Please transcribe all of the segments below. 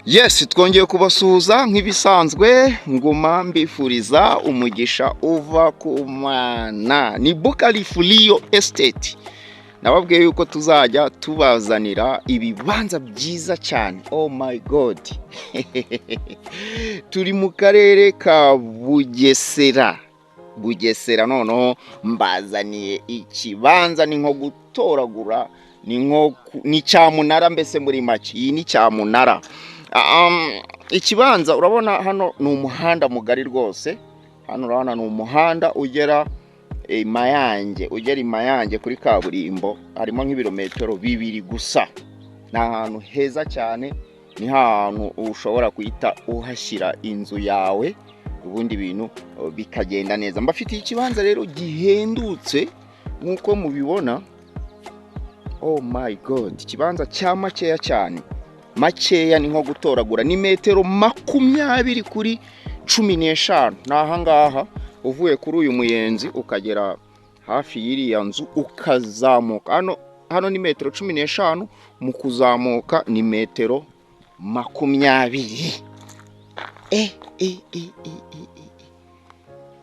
Yes, twongeye kubasuhuza nk'ibisanzwe nguma mbifuriza umugisha uva ku Mana. Ni Bukarifu Real Estate. Nababwiye yuko tuzajya tubazanira ibibanza byiza cyane. Oh my God. Turi mu karere ka Bugesera. Bugesera noneho mbazaniye ikibanza ni nko gutoragura ni cyamunara mbese muri make. Iyi ni cyamunara. Ikibanza urabona hano ni umuhanda mugari rwose. Hano urabona ni umuhanda ugera Mayange kuri kaburimbo, harimo nk'ibirometero 2 gusa. Ni ahantu heza cyane, ni ahantu ushobora kuhita uhashyira inzu yawe ubundi bintu bikagenda neza. Mbafitiye ikibanza rero gihendutse nkuko mubibona. Oh my God, ikibanza cya makeya cyane. Makeya ni nko gutoragura, ni metero 20 kuri 15. Nahangaha uvuye kuri uyu muyenzi ukagera hafi y'iriya nzu ukazamuka. Hano ni metero 15, mu kuzamuka ni metero 20.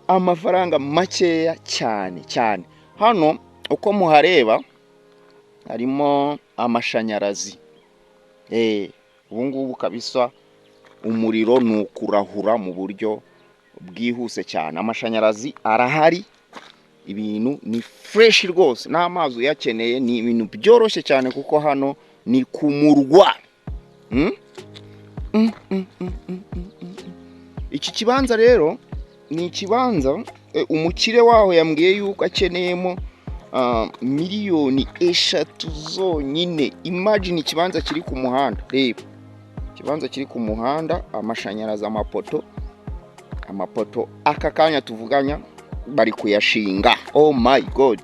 Amafaranga makeya cyane. Hano uko muhareba harimo amashanyarazi. Ubungubu kabisa umuriro nukurahura mu buryo bwihuse cyane. Amashanyarazi arahari, ibintu ni fresh rwose, n'amazi uyakeneye ni ibintu byoroshye cyane kuko hano ni ku murwa. Iki kibanza rero ni ikibanza umukire waho yambwiye yuko akeneyemo miliyoni 3 zonyine. Imagine ikibanza kiri ku muhanda. Reba ikibanza kiri ku muhanda, amashanyarazi, amapoto aka kanya tuvuganya bari kuyashinga. Oh my God.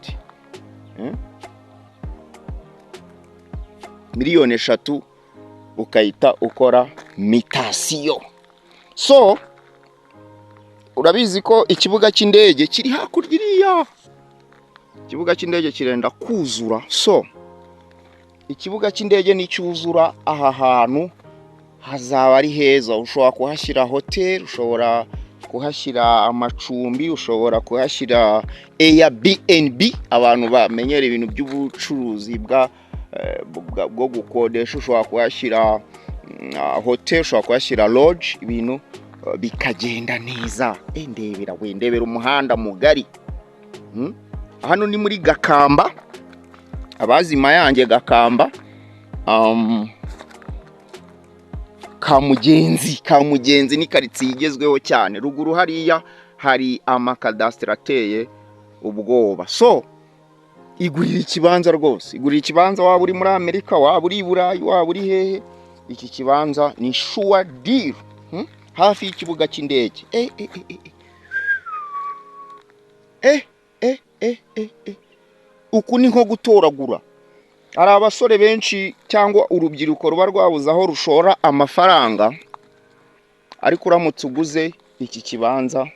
Miliyoni 3 ukayita ukora mitasiyo. So urabizi ko ikibuga cy'indege kiri hakurya iriya. Ikibuga cy'indege kirenda kuzura. So ikibuga cy'indege nicyuzura, aha hantu hazaba ari heza. Ushobora kuhashyira hotel, ushobora kuhashyira amacumbi, ushobora kuhashyira Airbnb, abantu bamenyera ibintu by'ubucuruzi bwo gukodesha. Ushobora kuhashyira hotel, ushobora kuhashyira lodge, ibintu bikagenda neza. Ndebera umuhanda mugari. Hano ni muri Gakamba, abazi Mayange Gakamba, Kamugenzi ni karitsiye igezweho cyane. Ruguru hariya hari amakadastre ateye ubwoba. So igurira ikibanza rwose, igurira ikibanza waba uri muri Amerika, waba uri i Burayi, waba uri hehe. Iki kibanza ni sure deal, hafi y'ikibuga cy'indege. Uku ni nko gutoragura. Hari abasore benshi cyangwa urubyiruko ruba rwabuze aho rushora amafaranga, ariko uramutse uguze iki kibanza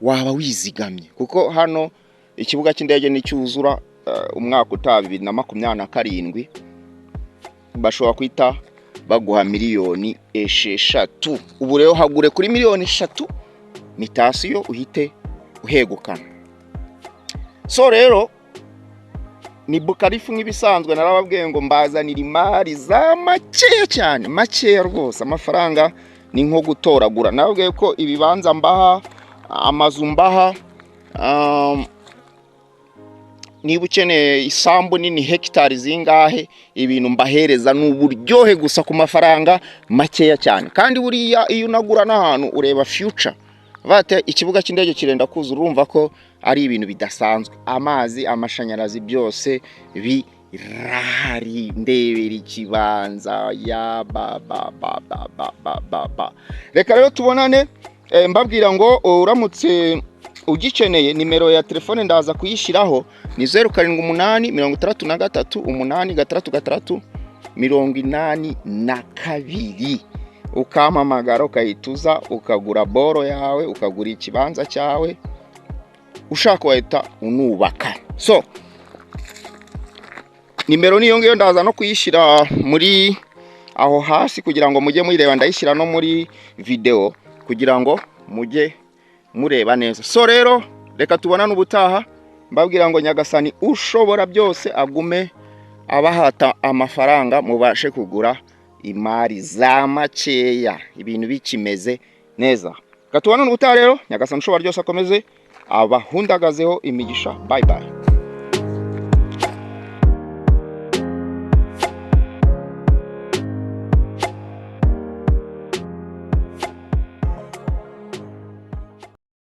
waba wizigamye, kuko hano ikibuga cy'indege nicyuzura umwaka utaha 2027 bashobora kwita baguha miliyoni 6. Ubu rero hagure kuri miliyoni 3 mitasiyo uhite uhegukana. So rero ni Bukarifu nk'ibisanzwe, narababwiye ngo mbazanira imari za makeya cyane, makeya rwose. Amafaranga ni nko gutoragura. Nababwiye ko ibibanza mbaha, amazu mbaha, niba ukeneye isambu nini hectare zingahe, ibintu mbahereza n'uburyohe gusa ku mafaranga makeya cyane. Kandi buriya iyo unagura n'ahantu ureba future. Bate ikibuga cy'indege kirenda kuzura, urumva ko ari ibintu bidasanzwe. Amazi, amashanyarazi byose birahari. Ndebera ikibanza ya Reka rero tubonane, mbabwira ngo uramutse ugikeneye nimero ya telefone ndaza kuyishyiraho, ni 0783 ukampamagara ukahituza ukagura boro yawe, ukagura ikibanza cyawe, ushaka wahita unubaka. So nimero niyo ngiyo ndaza no kuyishyira muri aho hasi kugira ngo mujye muyireba, ndayishyira no muri video kugira ngo mujye mureba neza. So rero reka tubonane ubutaha, mbabwira ngo Nyagasani ushobora byose agume abahata amafaranga mubashe kugura imari za makeya, ibintu bikimeze neza. Reka tubonane ubutaha rero, Nyagasani ushobora byose akomeze abahundagazeho imigisha. Bye bye.